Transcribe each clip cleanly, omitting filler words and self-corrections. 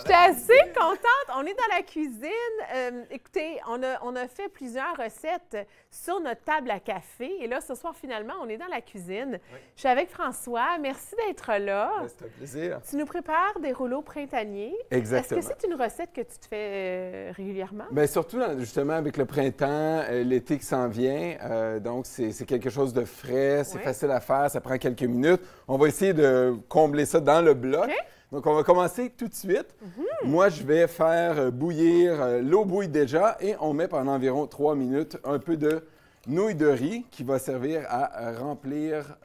suis assez contente. On est dans la cuisine. Écoutez, on a fait plusieurs recettes sur notre table à café. Et là, ce soir, finalement, on est dans la cuisine. Oui. Je suis avec François. Merci d'être là. C'est un plaisir. Tu nous prépares des rouleaux printaniers. Exactement. Est-ce que c'est une recette que tu te fais régulièrement? Bien, surtout, justement, avec le printemps, l'été qui s'en vient. Donc, c'est quelque chose de frais, c'est facile à faire, ça prend quelques minutes. On va essayer de combler ça dans le bloc. Okay. Donc, on va commencer tout de suite. Moi, je vais faire bouillir, l'eau bouille déjà et on met pendant environ 3 minutes un peu de nouilles de riz qui va servir à remplir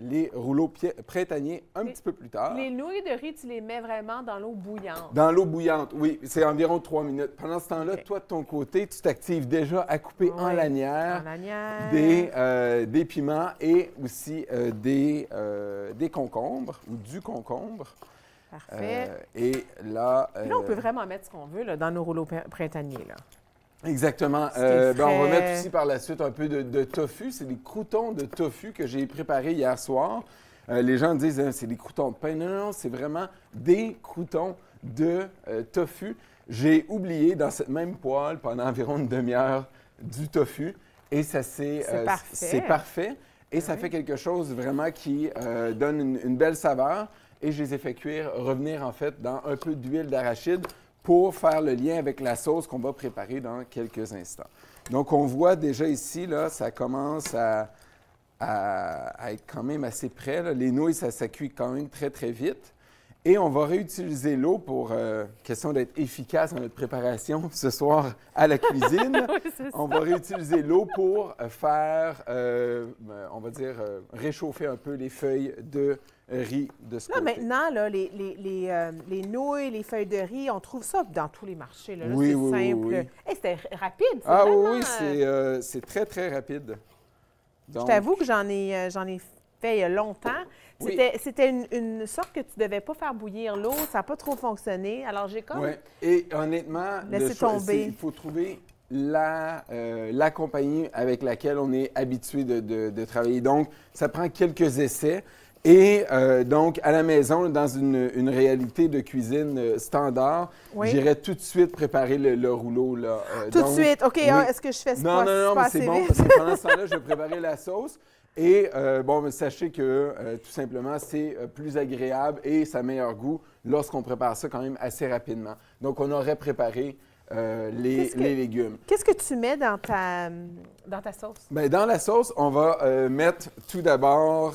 les rouleaux printaniers un petit peu plus tard. Les nouilles de riz, tu les mets vraiment dans l'eau bouillante? Dans l'eau bouillante, oui. C'est environ 3 minutes. Pendant ce temps-là, toi, de ton côté, tu t'actives déjà à couper en lanières, des piments et aussi des concombres ou du concombre. Parfait. Et là... Puis là, on peut vraiment mettre ce qu'on veut là, dans nos rouleaux printaniers, là. Exactement. On va mettre aussi par la suite un peu de tofu. C'est des croûtons de tofu que j'ai préparés hier soir. Les gens disent c'est des croûtons de pain. Non, non, c'est vraiment des croûtons de tofu. J'ai oublié dans cette même poêle pendant environ une demi-heure du tofu et ça c'est parfait. Et ça fait quelque chose vraiment qui donne une belle saveur. Et je les ai fait cuire, revenir en fait dans un peu d'huile d'arachide pour faire le lien avec la sauce qu'on va préparer dans quelques instants. Donc, on voit déjà ici, là, ça commence à être quand même assez prêt. Là. Les nouilles, ça cuit quand même très, très vite. Et on va réutiliser l'eau pour, question d'être efficace dans notre préparation ce soir à la cuisine. Oui, on va réutiliser l'eau pour faire, on va dire, réchauffer un peu les feuilles de riz de ce côté. Maintenant, là, les nouilles, les feuilles de riz, on trouve ça dans tous les marchés. Là. Oui, c'est oui, simple. Oui. Hey, c'était rapide. Ah vraiment... oui, c'est très, très rapide. Donc... Je t'avoue que j'en ai fait il y a longtemps. C'était une sorte que tu ne devais pas faire bouillir l'eau. Ça n'a pas trop fonctionné. Alors, j'ai comme... Oui. Et honnêtement, il faut trouver la compagnie avec laquelle on est habitué de travailler. Donc, ça prend quelques essais. Et donc, à la maison, dans une réalité de cuisine standard, j'irais tout de suite préparer le rouleau. Là. Tout de suite? OK. Est-ce que je fais ça? Non, mais c'est bon, parce que pendant ce temps-là, je vais préparer la sauce. Et sachez que tout simplement, c'est plus agréable et ça a meilleur goût lorsqu'on prépare ça quand même assez rapidement. Donc, on aurait préparé les légumes. Qu'est-ce que tu mets dans ta sauce? Bien, dans la sauce, on va mettre tout d'abord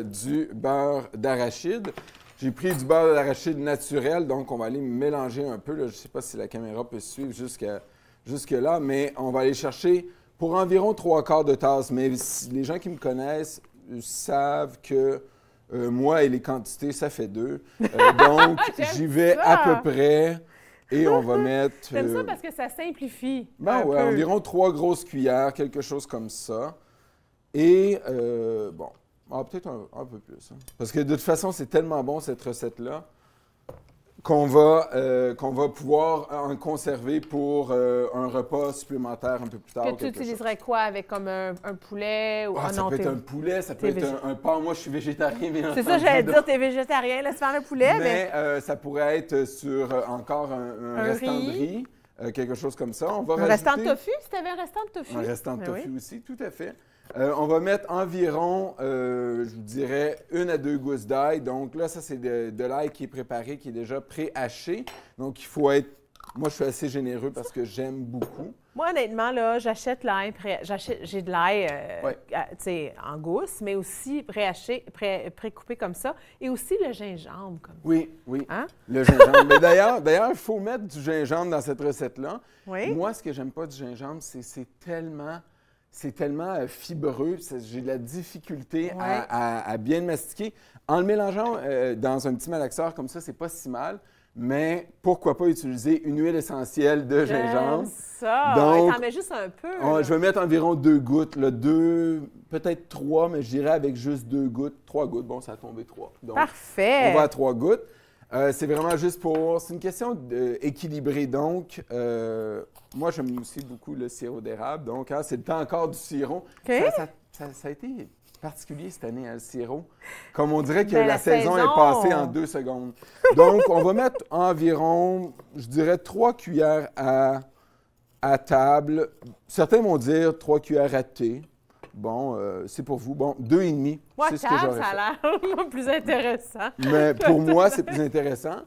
du beurre d'arachide. J'ai pris du beurre d'arachide naturel, donc on va aller mélanger un peu. Là. Je ne sais pas si la caméra peut suivre jusque-là, mais on va aller chercher pour environ 3/4 de tasse. Mais les gens qui me connaissent savent que moi et les quantités, ça fait 2. Donc, j'y vais à peu près. Et on va mettre... J'aime ça parce que ça simplifie. Ben oui, environ 3 grosses cuillères, quelque chose comme ça. Et, peut-être un peu plus. Hein. Parce que de toute façon, c'est tellement bon, cette recette-là, qu'on va pouvoir en conserver pour un repas supplémentaire un peu plus tard. Que tu utiliserais quoi avec comme un poulet ou ça peut être un poulet, ça peut être un porc. Moi, je suis végétarien, bien entendu. C'est ça, j'allais dire, tu es végétarien, laisse faire le poulet. Mais ça pourrait être sur encore un restant de riz, quelque chose comme ça. On va un restant de tofu, si tu avais un restant de tofu. Un restant de tofu aussi, tout à fait. On va mettre environ, je vous dirais, 1 à 2 gousses d'ail. Donc là, ça, c'est de l'ail qui est préparé, qui est déjà pré-haché. Donc, il faut être... Moi, je suis assez généreux parce que j'aime beaucoup. Moi, honnêtement, là, j'achète l'ail, j'ai de l'ail en gousses, mais aussi pré-haché, pré-coupé comme ça. Et aussi le gingembre. Comme oui, hein? Le gingembre. Mais d'ailleurs, il faut mettre du gingembre dans cette recette-là. Oui. Moi, ce que j'aime pas du gingembre, c'est tellement fibreux, j'ai de la difficulté à bien le mastiquer. En le mélangeant dans un petit malaxeur comme ça, c'est pas si mal, mais pourquoi pas utiliser une huile essentielle de gingembre. Ça! Donc, t'en mets juste un peu. Je vais mettre environ 2 gouttes, là, peut-être 3, mais je dirais avec juste 2 gouttes. 3 gouttes, bon, ça a tombé 3. Donc, parfait! On va à 3 gouttes. C'est vraiment juste c'est une question d'équilibrer. Donc, moi, j'aime aussi beaucoup le sirop d'érable. Donc, c'est le temps encore du sirop. Okay. Ça a été particulier cette année, hein, le sirop. Comme on dirait que Ben, la saison est passée en 2 secondes. Donc, on va mettre environ, je dirais, 3 cuillères à table. Certains vont dire 3 cuillères à thé. Bon, c'est pour vous. Bon, 2,5. Moi, C'est ce que j'aurais ça a l'air plus intéressant. Mais pour moi, c'est plus intéressant.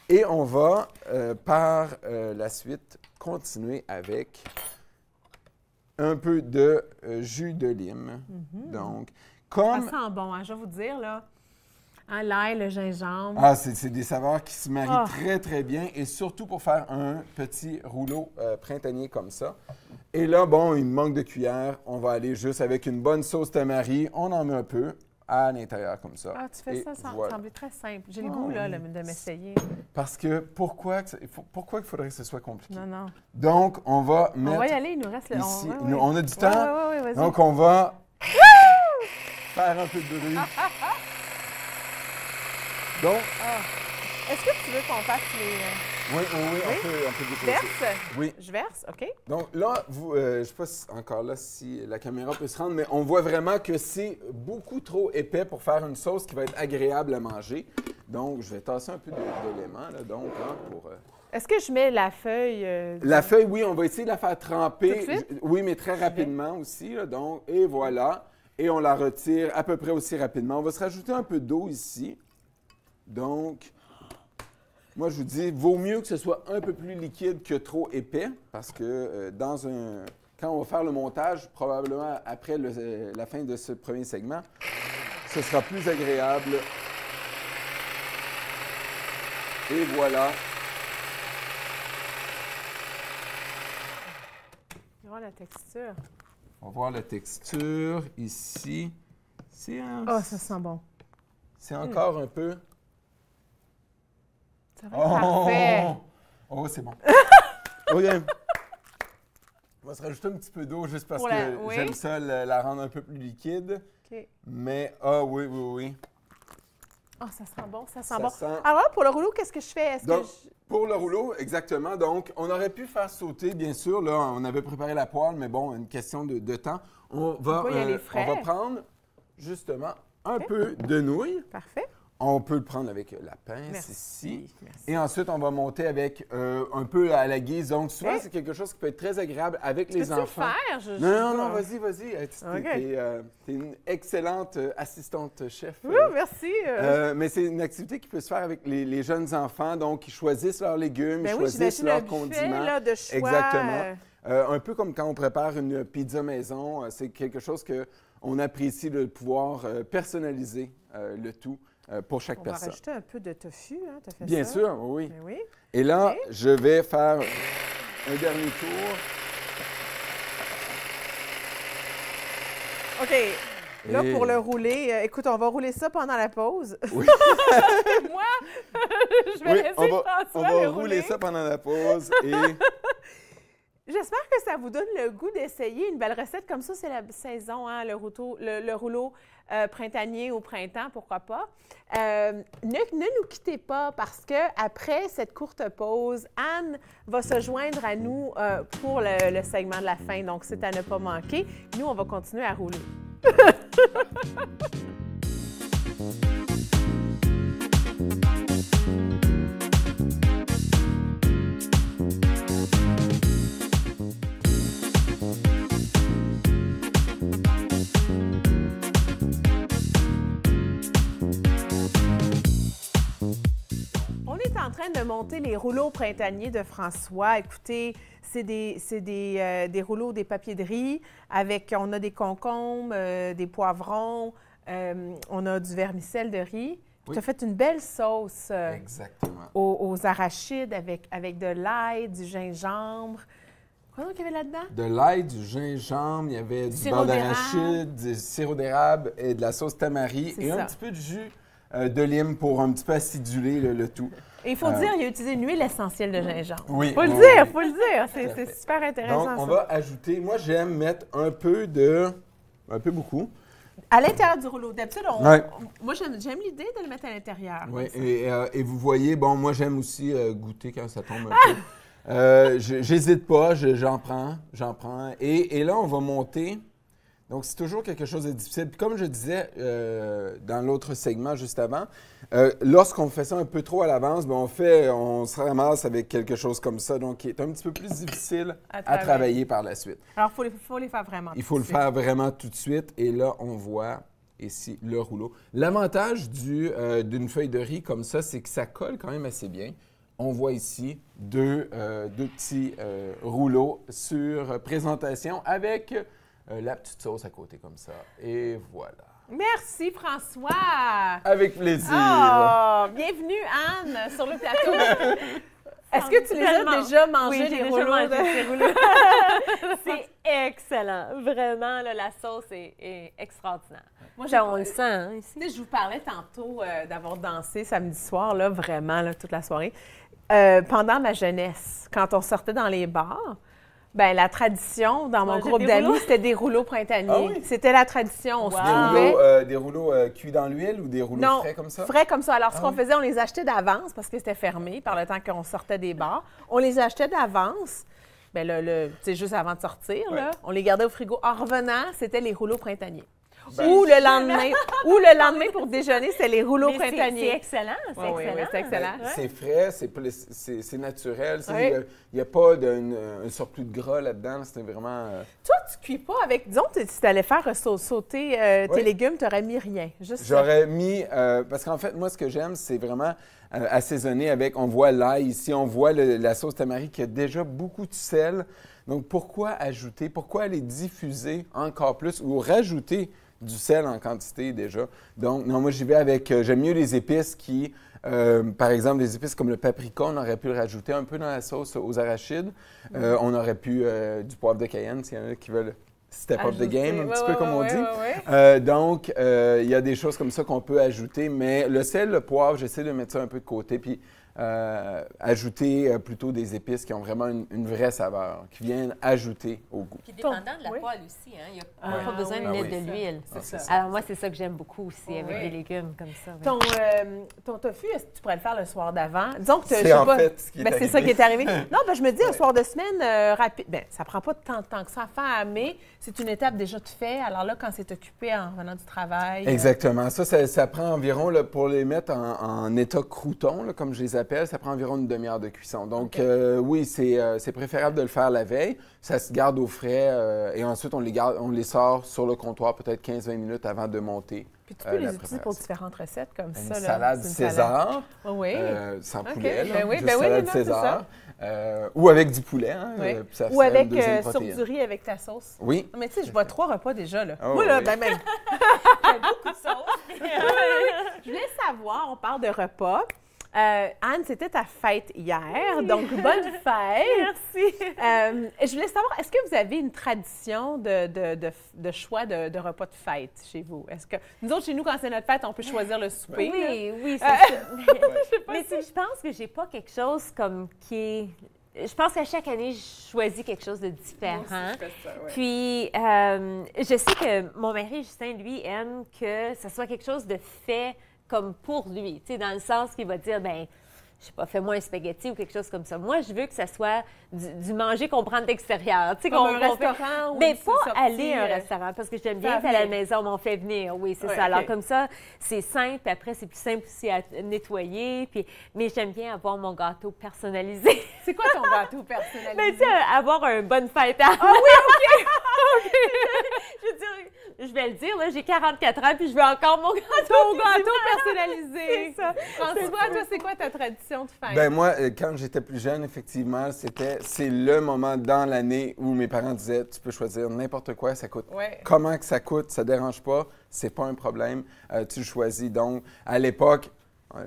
Et on va, par la suite, continuer avec un peu de jus de lime. Donc, comme... Ça sent bon, hein, je vais vous dire, là. Hein, l'ail, le gingembre. Ah, c'est des saveurs qui se marient très, très bien. Et surtout pour faire un petit rouleau printanier comme ça. Et là, bon, il me manque de cuillère. On va aller juste avec une bonne sauce tamari. On en met un peu à l'intérieur comme ça. Ah, tu fais et ça, ça voilà. semble très simple. J'ai le goût, là, de m'essayer. Parce que pourquoi il faudrait que ce soit compliqué? Non, non. Donc, on va mettre... On va y aller, il nous reste le... Ici, ouais. on a du temps. Oui, vas-y. Donc, on va faire un peu de bruit. Donc, Est-ce que tu veux qu'on fasse les... oui, on peut déposer. Verse? Oui. Je verse, OK. Donc là, vous, je ne sais pas encore là si la caméra peut se rendre, mais on voit vraiment que c'est beaucoup trop épais pour faire une sauce qui va être agréable à manger. Donc, je vais tasser un peu d'éléments, là, donc, hein, pour... Est-ce que je mets la feuille? La feuille, oui, on va essayer de la faire tremper. Tout de suite? Oui, mais très rapidement aussi, là, donc, et voilà. Et on la retire à peu près aussi rapidement. On va se rajouter un peu d'eau ici. Donc, moi, je vous dis, vaut mieux que ce soit un peu plus liquide que trop épais, parce que quand on va faire le montage, probablement après la fin de ce premier segment, ce sera plus agréable. Et voilà. On va voir la texture. On va voir la texture ici. C'est Ça sent bon. C'est encore un peu... Ça va être parfait. Oh, c'est bon. OK. On va se rajouter un petit peu d'eau juste parce que j'aime ça la rendre un peu plus liquide. OK. Mais, oui. Ça sent bon, ça sent Ça bon. sent- Alors, pour le rouleau, qu'est-ce que je fais? Donc, pour le rouleau, exactement. Donc, on aurait pu faire sauter, bien sûr. Là, on avait préparé la poêle, mais bon, une question de temps. On va prendre, justement, un peu de nouilles. Parfait. On peut le prendre avec la pince Merci. ici. Merci. Et ensuite, on va monter avec un peu à la guise. Donc, souvent, c'est quelque chose qui peut être très agréable avec les enfants. Peux-tu le faire? Non, vas-y. T'es une excellente assistante chef. Merci. Mais c'est une activité qui peut se faire avec les jeunes enfants. Donc, ils choisissent leurs légumes, ils choisissent leurs condiments. Là, de choix. Exactement. Un peu comme quand on prépare une pizza maison. C'est quelque chose qu'on apprécie de pouvoir personnaliser le tout. Pour chaque personne. On va rajouter un peu de tofu, hein? T'as fait Bien ça? sûr, oui. Ben oui. Et là, je vais faire un dernier tour. OK. Là, pour le rouler, écoute, on va rouler ça pendant la pause. Oui. Moi, je vais laisser François on va le rouler ça pendant la pause et... J'espère que ça vous donne le goût d'essayer une belle recette comme ça. C'est la saison, hein, le rouleau printanier au printemps, pourquoi pas. Ne nous quittez pas parce que après cette courte pause, Anne va se joindre à nous pour le segment de la fin. Donc, c'est à ne pas manquer. Nous, on va continuer à rouler. On est en train de monter les rouleaux printaniers de François. Écoutez, c'est des rouleaux, des papiers de riz avec, on a des concombres, des poivrons, on a du vermicelle de riz. Oui. Tu as fait une belle sauce Exactement. aux arachides avec de l'ail, du gingembre. Quoi donc qu'il y avait là-dedans? De l'ail, du gingembre, il y avait du Sirop beurre d'érable. d'arachide, du sirop d'érable et de la sauce tamari C'est et ça. un petit peu de jus de lime pour un petit peu aciduler le tout. Et il faut dire, il a utilisé une huile essentielle de gingembre. Oui. Faut le oui, dire, oui. faut le dire. C'est super intéressant. Donc, on ça. va ajouter, moi j'aime mettre un peu beaucoup. À l'intérieur du rouleau. D'habitude, Ouais. moi, j'aime l'idée de le mettre à l'intérieur. Oui, comme ça. et vous voyez, bon, moi j'aime aussi goûter quand ça tombe un peu. J'hésite pas, j'en prends. Et là, on va monter Donc, c'est toujours quelque chose de difficile. Puis comme je disais dans l'autre segment juste avant, lorsqu'on fait ça un peu trop à l'avance, ben on se ramasse avec quelque chose comme ça, donc qui est un petit peu plus difficile à travailler par la suite. Alors, il faut les faire vraiment Il faut le faire vraiment tout de suite. Et là, on voit ici le rouleau. L'avantage d'une feuille de riz comme ça, c'est que ça colle quand même assez bien. On voit ici deux petits rouleaux sur présentation avec la petite sauce à côté comme ça. Et voilà. Merci, François! Avec plaisir! Oh, bienvenue, Anne, sur le plateau. Est-ce que tu les as déjà mangés, les rouleaux? C'est excellent. Vraiment, là, la sauce est extraordinaire. Moi, on le sent hein, ici. Tu sais, je vous parlais tantôt d'avoir dansé samedi soir, là, vraiment, là, toute la soirée. Pendant ma jeunesse, quand on sortait dans les bars, ben la tradition dans mon groupe d'amis, c'était des rouleaux printaniers. Ah oui? C'était la tradition. On se trouvait... Des rouleaux cuits dans l'huile ou des rouleaux frais comme ça? Frais comme ça. Alors, ce qu'on faisait, on les achetait d'avance parce que c'était fermé par le temps qu'on sortait des bars. On les achetait d'avance. Bien, tu sais, juste avant de sortir, là, on les gardait au frigo. En revenant, c'était les rouleaux printaniers. Ou le lendemain pour déjeuner, c'est les rouleaux printaniers. C'est excellent, c'est excellent. C'est frais, c'est naturel. Il n'y a pas un surplus de gras là-dedans. C'était vraiment... Toi, tu cuis pas avec... Disons, si tu allais faire sauter tes légumes, tu n'aurais mis rien. J'aurais mis... parce qu'en fait, moi, ce que j'aime, c'est vraiment assaisonner avec... On voit l'ail ici, on voit la sauce tamari qui a déjà beaucoup de sel. Donc, pourquoi ajouter? Pourquoi aller diffuser encore plus ou rajouter du sel en quantité déjà? Donc, non, moi, j'y vais avec... j'aime mieux les épices qui... par exemple, des épices comme le paprika, on aurait pu le rajouter un peu dans la sauce aux arachides. On aurait pu du poivre de Cayenne, s'il y en a qui veulent step up the game, un petit peu comme on dit. Donc, il y a des choses comme ça qu'on peut ajouter, mais le sel, le poivre, j'essaie de mettre ça un peu de côté, puis ajouter plutôt des épices qui ont vraiment une vraie saveur, qui viennent ajouter au goût. Puis dépendant de la poêle aussi, hein, il n'y a pas besoin de mettre de l'huile. Alors moi, c'est ça que j'aime beaucoup aussi, avec des légumes comme ça. Ton tofu, est-ce que tu pourrais le faire le soir d'avant? Disons que c'est en fait ce qui est arrivé. C'est ça qui est arrivé. Non, ben, je me dis, un soir de semaine rapide, ben, ça prend pas tant de temps que ça à faire, mais c'est une étape déjà de fait. Alors là, quand c'est occupé en revenant du travail... Exactement. Ça prend environ, là, pour les mettre en état croûton, là, comme je les appelle, ça prend environ une demi-heure de cuisson. Donc, oui, c'est préférable de le faire la veille. Ça se garde au frais et ensuite, on les sort sur le comptoir peut-être 15-20 minutes avant de monter. Puis tu peux les utiliser pour différentes recettes comme ça. Une salade César, sans poulet, salade César. Ou avec du poulet. Hein, ou avec sur du riz avec ta sauce. Oui. Mais tu sais, je bois 3 repas déjà. Là. Moi, là, ben même. J'ai beaucoup de sauce. Je voulais savoir, on parle de repas. Anne, c'était ta fête hier, donc bonne fête! Merci! Je voulais savoir, est-ce que vous avez une tradition de choix de repas de fête chez vous? Est-ce que nous autres, chez nous, quand c'est notre fête, on peut choisir le souper? Oui, c'est ça. Mais je pense que j'ai pas quelque chose comme qui est... Je pense qu'à chaque année, je choisis quelque chose de différent. Moi aussi, je fais ça, Puis, je sais que mon mari, Justin, lui, aime que ça soit quelque chose de fait comme pour lui, tu sais, dans le sens qu'il va dire, ben, je sais pas, fais-moi un spaghetti ou quelque chose comme ça. Moi, je veux que ça soit du manger qu'on prend de l'extérieur. Tu sais, comme un restaurant ou mais pas aller à un restaurant, parce que j'aime bien être à la maison, mais on fait venir. Oui, c'est ça. Alors, comme ça, c'est simple. Après, c'est plus simple aussi à nettoyer. Puis, mais j'aime bien avoir mon gâteau personnalisé. C'est quoi ton gâteau personnalisé? Mais tu sais, avoir une bonne fête à... Ah oui, OK! Je veux dire, je vais le dire, là, j'ai 44 ans, puis je veux encore mon gâteau. Ton gâteau personnalisé! C'est ça. François, toi, c'est quoi ta tradition de fête? Ben moi, quand j'étais plus jeune, effectivement, c'est le moment dans l'année où mes parents disaient, tu peux choisir n'importe quoi, ça coûte. Comment que ça coûte, ça dérange pas, c'est pas un problème, tu le choisis. Donc, à l'époque,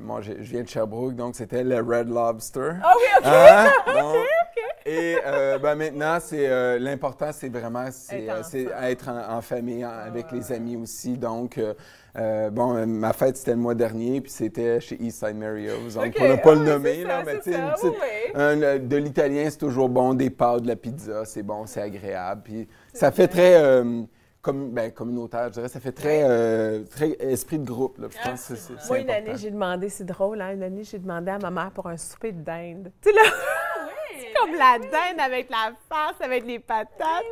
moi, je viens de Sherbrooke, donc c'était le Red Lobster. Ah oui, OK! Hein? OK. Et ben maintenant, l'important, c'est vraiment être en famille, avec les amis aussi. Donc, bon, ma fête, c'était le mois dernier, puis c'était chez Eastside Mario's. Donc, pour ne pas le nommer, là, mais tu sais, de l'italien, c'est toujours bon, des pâtes, de la pizza, c'est bon, c'est agréable. Puis ça fait très... communautaire, je dirais. Ça fait très esprit de groupe. Là. Je pense que c'est Moi, important. une année, j'ai demandé, c'est drôle, hein, une année, j'ai demandé à ma mère pour un souper de dinde. Tu sais, là, C'est comme la dinde avec la farce, avec les patates.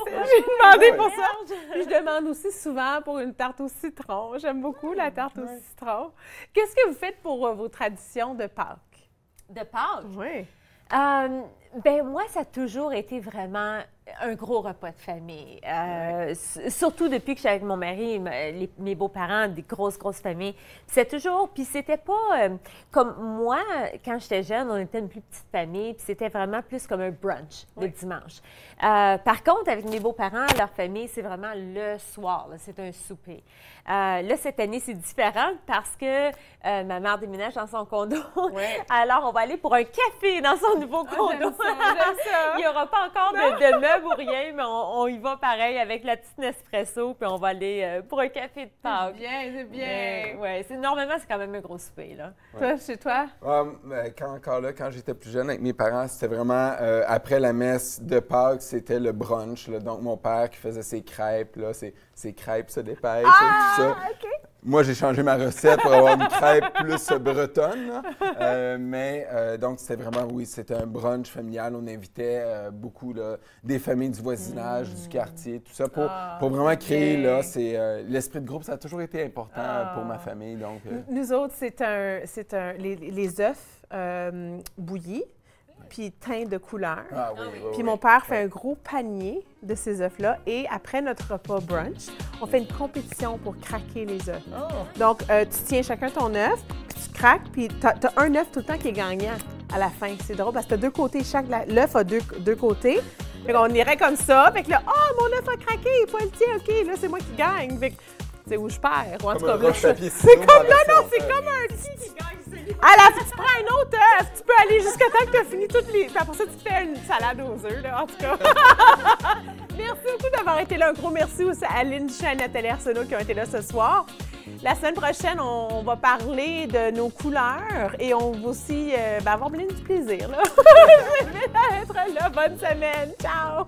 J'ai demandé pour ça. Puis je demande aussi souvent pour une tarte au citron. J'aime beaucoup la tarte au citron. Qu'est-ce que vous faites pour vos traditions de Pâques? De Pâques? Oui. Ben moi, ça a toujours été vraiment un gros repas de famille. Surtout depuis que je suis avec mon mari, mes beaux-parents, des grosses familles. C'est toujours, puis c'était pas comme moi, quand j'étais jeune, on était une plus petite famille, puis c'était vraiment plus comme un brunch le dimanche. Par contre, avec mes beaux-parents, leur famille, c'est vraiment le soir, c'est un souper. Là, cette année, c'est différent parce que ma mère déménage dans son condo. Alors, on va aller pour un café dans son nouveau condo. J'aime ça. Il n'y aura pas encore de meubles ou rien, mais on y va pareil avec la petite Nespresso, puis on va aller pour un café de Pâques. C'est bien. Oui, normalement, c'est quand même un gros souper, là. Toi, chez toi? Quand j'étais plus jeune avec mes parents, c'était vraiment après la messe de Pâques, c'était le brunch. Là. Donc, mon père qui faisait ses crêpes, là, ses crêpes se dépêchent, tout ça. OK. Moi, j'ai changé ma recette pour avoir une crêpe plus bretonne. Donc, c'était vraiment, c'était un brunch familial. On invitait beaucoup des familles du voisinage, du quartier, tout ça, pour vraiment créer, l'esprit de groupe. Ça a toujours été important pour ma famille. Donc, Nous autres, les œufs bouillis, puis teints de couleur. Puis mon père fait un gros panier de ces œufs-là. Et après notre repas brunch, on fait une compétition pour craquer les œufs. Donc, tu tiens chacun ton œuf, puis tu craques, puis tu as un œuf tout le temps qui est gagnant à la fin. C'est drôle parce que tu as deux côtés. L'œuf a deux côtés. Fait qu'on irait comme ça. Fait que là, mon œuf a craqué, pas le tien. OK, là, c'est moi qui gagne. Fait que c'est où je perds. En tout cas, c'est comme c'est comme un petit. Tu prends un autre œuf. Tu peux aller jusqu'à temps que tu as fini toutes les. Puis après ça, tu fais une salade aux œufs, là, en tout cas. Merci beaucoup d'avoir été là. Un gros merci aussi à Aline Duchesne et Nathalie Arsenault qui ont été là ce soir. La semaine prochaine, on va parler de nos couleurs et on va aussi avoir plein de plaisir, là. Je vais être là. Bonne semaine. Ciao!